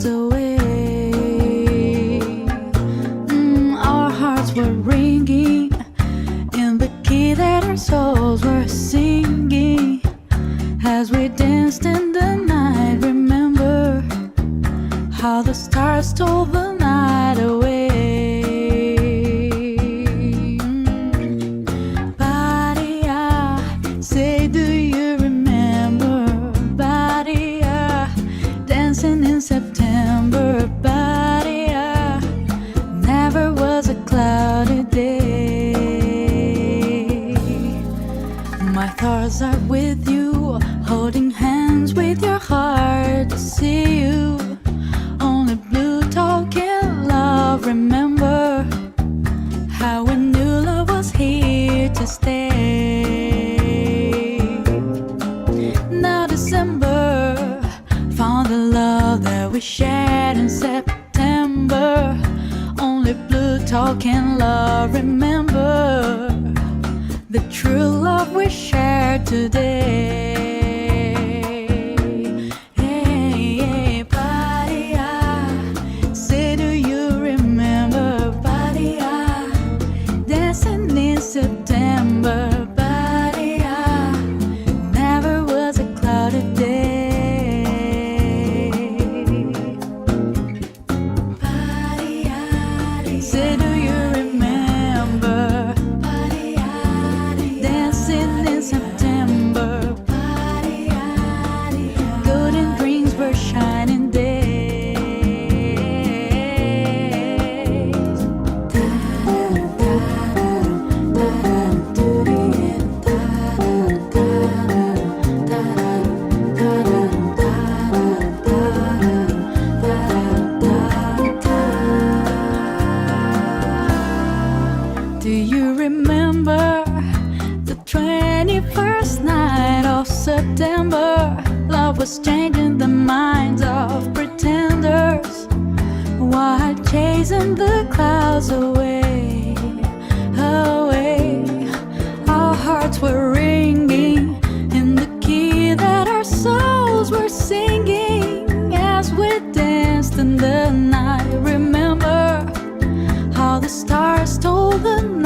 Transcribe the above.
clouds away. Our hearts were ringing in the key that our souls were singing as we danced in the night. Remember how the stars stole the night away. Badia, say do you remember? Badia, dancing in September. Badia, never was a cloudy day. My thoughts are with you, holding hands with your heart to see you. Only blue talking love. Remember how we knew love was here to stay. Now December found the love that we shared in September. Only blue talking love. Remember the true love we shared today. September, Badia, never was a cloudy day. Badia, say do you remember? Badia, dancing in September. Badia, golden rings were shining days. Do you remember the 21st night of September? Love was changing the minds of pretenders while chasing the clouds away, away. Our hearts were ringing in the key that our souls were singing as we danced in the night. Remember how the stars stole the night